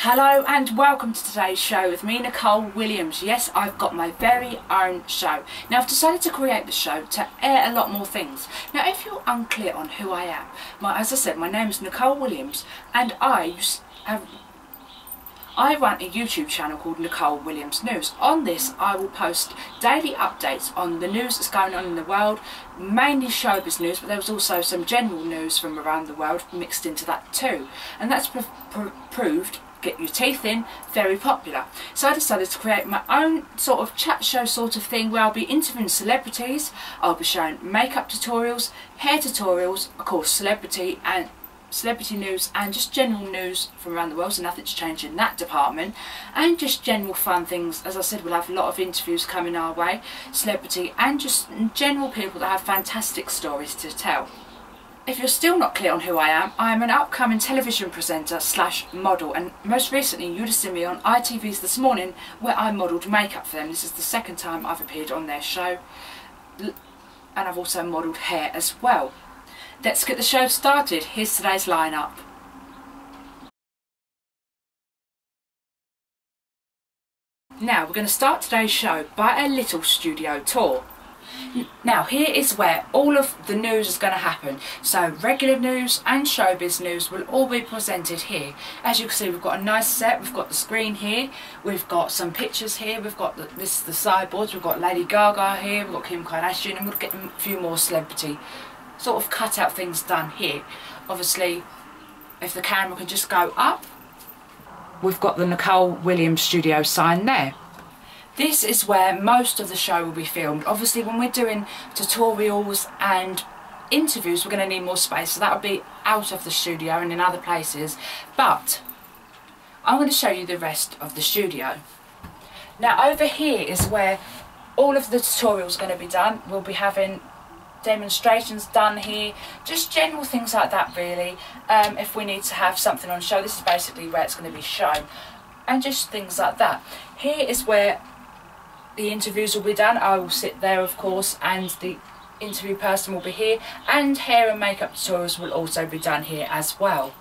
Hello and welcome to today's show with me, Nicole Williams. Yes, I've got my very own show. Now, I've decided to create the show to air a lot more things. Now, if you're unclear on who I am, as I said, my name is Nicole Williams and I run a YouTube channel called Nicole Williams News. On this, I will post daily updates on the news that's going on in the world, mainly showbiz news, but there's also some general news from around the world mixed into that too. And that's proved, get your teeth in, very popular. So I decided to create my own sort of chat show sort of thing where I'll be interviewing celebrities, I'll be showing makeup tutorials, hair tutorials, of course celebrity news and just general news from around the world, so nothing's changed in that department, and just general fun things. As I said, we'll have a lot of interviews coming our way, celebrity and just general people that have fantastic stories to tell. If you're still not clear on who I am an upcoming television presenter / model, and most recently you would have seen me on ITV's This Morning where I modelled makeup for them. This is the second time I've appeared on their show, and I've also modelled hair as well. Let's get the show started. Here's today's lineup. Now we're going to start today's show by a little studio tour. Now here is where all of the news is going to happen. So regular news and showbiz news will all be presented here. As you can see, we've got a nice set, we've got the screen here, we've got some pictures here, we've got the sideboards, we've got Lady Gaga here, we've got Kim Kardashian, and we'll get a few more celebrity sort of cut out things done here. Obviously, if the camera can just go up, we've got the Nicole Williams studio sign there. This is where most of the show will be filmed. Obviously, when we're doing tutorials and interviews, we're going to need more space, so that'll be out of the studio and in other places. But I'm going to show you the rest of the studio. Now, over here is where all of the tutorials are going to be done. We'll be having demonstrations done here, just general things like that really. If we need to have something on show, this is basically where it's going to be shown, and just things like that. Here is where the interviews will be done. I will sit there of course, and the interview person will be here, and hair and makeup tutorials will also be done here as well.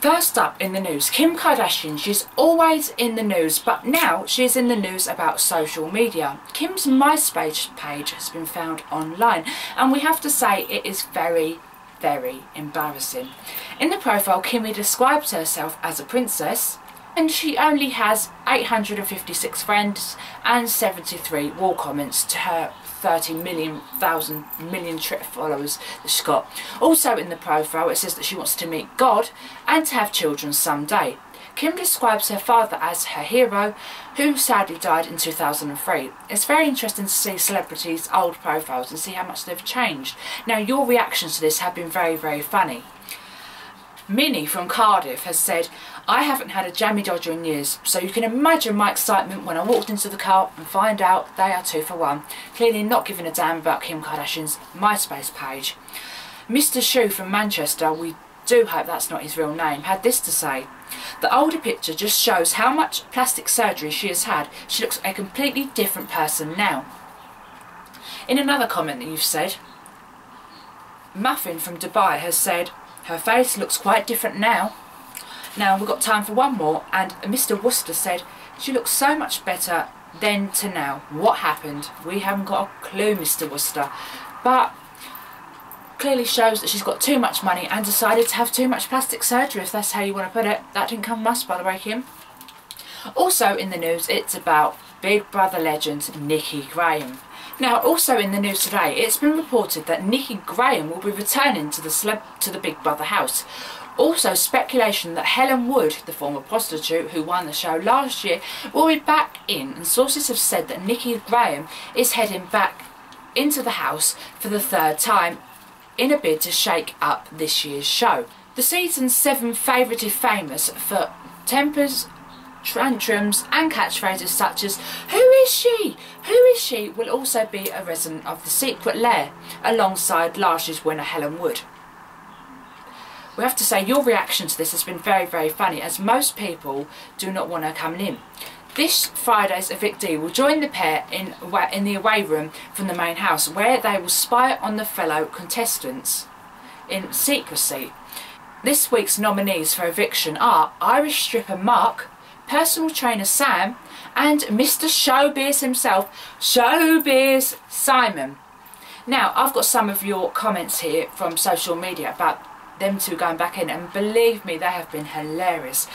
First up in the news, Kim Kardashian. She's always in the news, but now she's in the news about social media. Kim's MySpace page has been found online, and we have to say it is very, very embarrassing. In the profile, Kimmy describes herself as a princess, and she only has 856 friends and 73 wall comments to her 30 million Twitter followers that she's got. Also in the profile it says that she wants to meet God and to have children someday. Kim describes her father as her hero, who sadly died in 2003. It's very interesting to see celebrities' old profiles and see how much they've changed. Now, your reactions to this have been very, very funny. Minnie from Cardiff has said, "I haven't had a jammy dodger in years, so you can imagine my excitement when I walked into the car and find out they are 2 for 1. Clearly not giving a damn about Kim Kardashian's MySpace page." Mr. Shu from Manchester, we do hope that's not his real name, had this to say: "The older picture just shows how much plastic surgery she has had. She looks a completely different person now." In another comment that you've said, Muffin from Dubai has said, "Her face looks quite different now." Now we've got time for one more, and Mr. Worcester said, "She looks so much better then to now. What happened? We haven't got a clue, Mr. Worcester." But clearly shows that she's got too much money and decided to have too much plastic surgery, if that's how you want to put it. That didn't come from us, by the way, Kim. Also in the news, it's about Big Brother legend Nikki Graham. Now, also in the news today, it's been reported that Nikki Graham will be returning to the Big Brother house. Also, speculation that Helen Wood, the former prostitute who won the show last year, will be back in, and sources have said that Nikki Graham is heading back into the house for the 3rd time in a bid to shake up this year's show. The season 7 favourite is famous for tempers, tantrums and catchphrases such as "Who is she? Who is she?" will also be a resident of the secret lair alongside last year's winner Helen Wood. We have to say your reaction to this has been very, very funny, as most people do not want her coming in. This Friday's evictee will join the pair in the away room from the main house, where they will spy on the fellow contestants in secrecy. This week's nominees for eviction are Irish stripper Mark, personal trainer Sam, and Mr. Showbiz himself, Showbiz Simon. Now, I've got some of your comments here from social media about them two going back in, and believe me, they have been hilarious.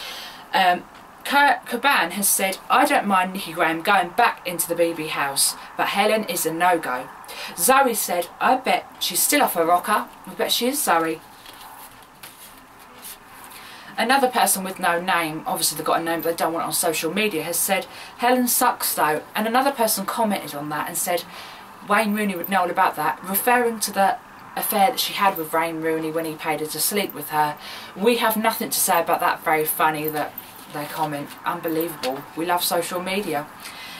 Caban has said, I don't mind Nikki Graham going back into the BB house, but Helen is a no-go. Zoe said, I bet she's still off her rocker. I bet she is, Zoe. Another person with no name, obviously they've got a name but they don't want it on social media, has said, Helen sucks though. And another person commented on that and said, Wayne Rooney would know all about that, referring to the affair that she had with Wayne Rooney when he paid her to sleep with her. We have nothing to say about that. Very funny that they comment. Unbelievable. We love social media.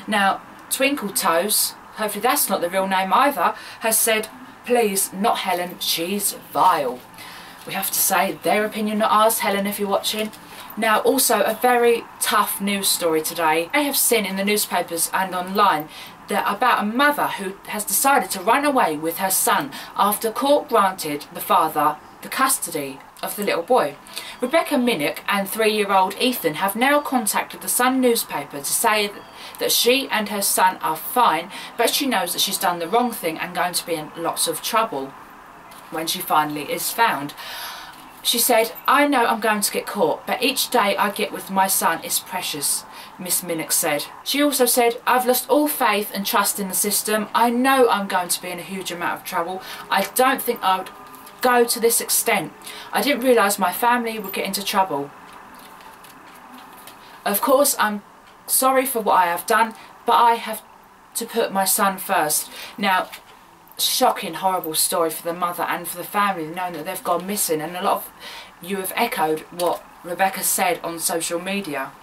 Now, Twinkle Toes, hopefully that's not the real name either, has said, please, not Helen, she's vile. We have to say, their opinion, not ours, Helen, if you're watching. Now, also a very tough news story today. I have seen in the newspapers and online that about a mother who has decided to run away with her son after court granted the father the custody of the little boy. Rebecca Minnick and 3-year-old Ethan have now contacted the Sun newspaper to say that she and her son are fine, but she knows that she's done the wrong thing and going to be in lots of trouble when she finally is found. She said, I know I'm going to get caught, but each day I get with my son is precious, Miss Minnick said. She also said, I've lost all faith and trust in the system. I know I'm going to be in a huge amount of trouble. I don't think I would go to this extent. I didn't realise my family would get into trouble. Of course, I'm sorry for what I have done, but I have to put my son first. Now, shocking, horrible story for the mother and for the family, knowing that they've gone missing, and a lot of you have echoed what Rebecca said on social media.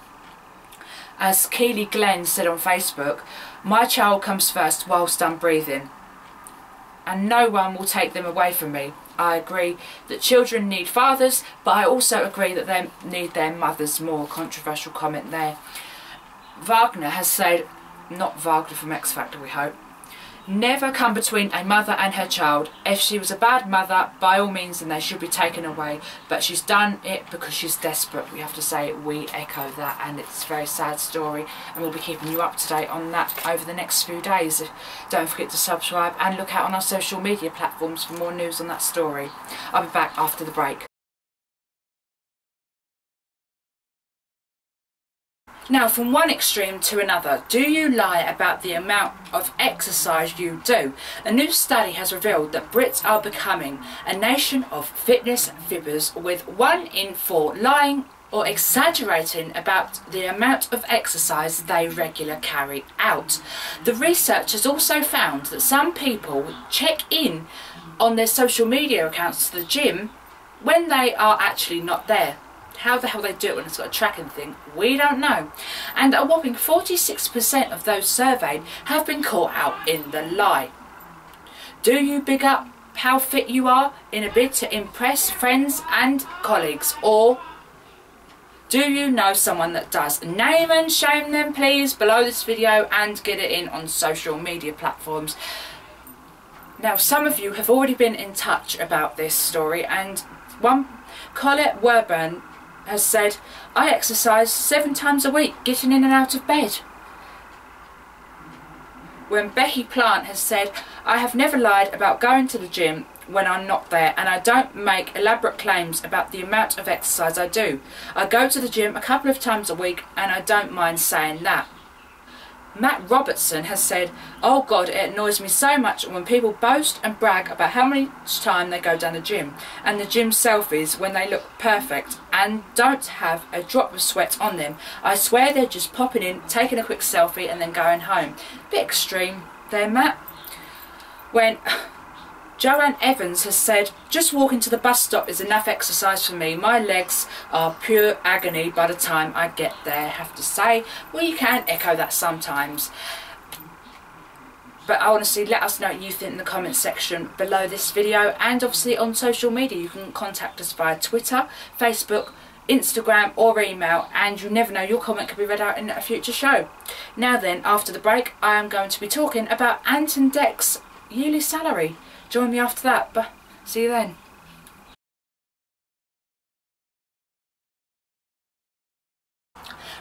As Keely Glenn said on Facebook, my child comes first whilst I'm breathing, and no one will take them away from me. I agree that children need fathers, but I also agree that they need their mothers more. Controversial comment there. Wagner has said, not Wagner from X Factor we hope, never come between a mother and her child. If she was a bad mother, by all means, then they should be taken away. But she's done it because she's desperate. We have to say we echo that, and it's a very sad story, and we'll be keeping you up to date on that over the next few days. Don't forget to subscribe and look out on our social media platforms for more news on that story. I'll be back after the break. Now, from one extreme to another, do you lie about the amount of exercise you do? A new study has revealed that Brits are becoming a nation of fitness fibbers, with 1 in 4 lying or exaggerating about the amount of exercise they regularly carry out. The research has also found that some people check in on their social media accounts to the gym when they are actually not there. How the hell they do it when it's got a tracking thing, we don't know. And a whopping 46% of those surveyed have been caught out in the lie. Do you big up how fit you are in a bid to impress friends and colleagues, or do you know someone that does? Name and shame them please below this video and get it in on social media platforms. Now, some of you have already been in touch about this story, and one, Colette Werburn, has said, I exercise 7 times a week, getting in and out of bed. When Becky Plant has said, I have never lied about going to the gym when I'm not there, and I don't make elaborate claims about the amount of exercise I do. I go to the gym a couple of times a week, and I don't mind saying that. Matt Robertson has said, oh God, it annoys me so much when people boast and brag about how much time they go down the gym, and the gym selfies when they look perfect and don't have a drop of sweat on them. I swear they're just popping in, taking a quick selfie and then going home. Bit extreme there, Matt. When Joanne Evans has said, just walking to the bus stop is enough exercise for me. My legs are pure agony by the time I get there. I have to say, well, you can echo that sometimes. But honestly, let us know what you think in the comment section below this video, and obviously on social media. You can contact us via Twitter, Facebook, Instagram or email, and you never know, your comment could be read out in a future show. Now then, after the break, I am going to be talking about Ant and Dec's yearly salary. Join me after that, but see you then.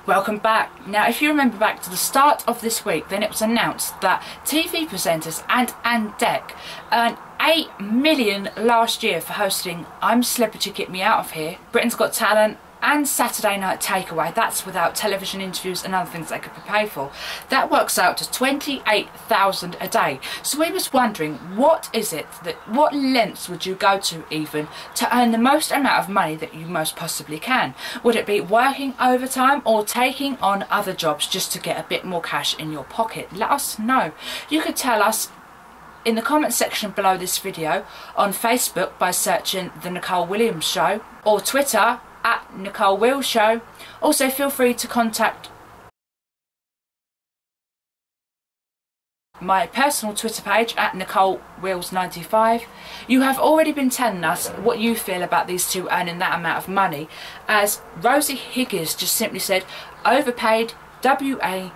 Welcome back. Now, if you remember back to the start of this week, then it was announced that TV presenters and Dec earned $8 million last year for hosting I'm Celebrity Get Me Out of Here, Britain's Got Talent, and Saturday Night Takeaway. That's without television interviews and other things they could be paid for. That works out to $28,000 a day. So we was wondering, what lengths would you go to even to earn the most amount of money that you most possibly can? Would it be working overtime or taking on other jobs just to get a bit more cash in your pocket? Let us know. You could tell us in the comment section below this video, on Facebook by searching The Nicole Williams Show, or Twitter at Nicole Wills Show. Also feel free to contact my personal Twitter page at Nicole Wills 95. You have already been telling us what you feel about these two earning that amount of money, as Rosie Higgins just simply said, overpaid, WANKERS.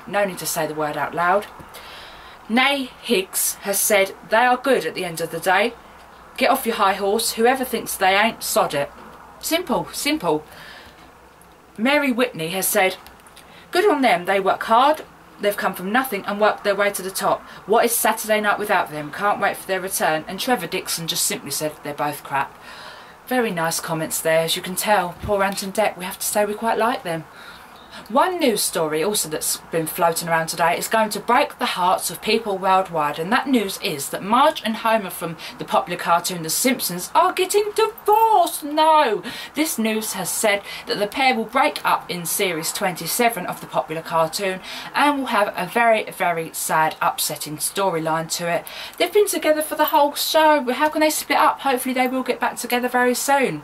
No need to say the word out loud. Nay Higgs has said, they are good at the end of the day. Get off your high horse. Whoever thinks they ain't, sod it. Simple, simple. Mary Whitney has said, good on them. They work hard. They've come from nothing and worked their way to the top. What is Saturday night without them? Can't wait for their return. And Trevor Dixon just simply said, they're both crap. Very nice comments there. As you can tell, poor Ant and Dec, we have to say we quite like them. One news story also that's been floating around today is going to break the hearts of people worldwide, and that news is that Marge and Homer from the popular cartoon The Simpsons are getting divorced. No! This news has said that the pair will break up in series 27 of the popular cartoon and will have a very, very sad, upsetting storyline to it. They've been together for the whole show. How can they split up? Hopefully they will get back together very soon.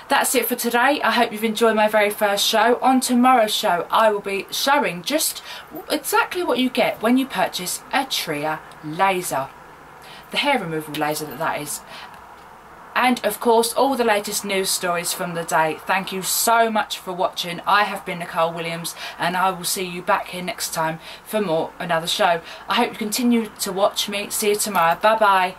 That's it for today. I hope you've enjoyed my very first show. On tomorrow's show, I will be showing just exactly what you get when you purchase a Tria laser. The hair removal laser that is. And of course, all the latest news stories from the day. Thank you so much for watching. I have been Nicole Williams, and I will see you back here next time for another show. I hope you continue to watch me. See you tomorrow. Bye bye.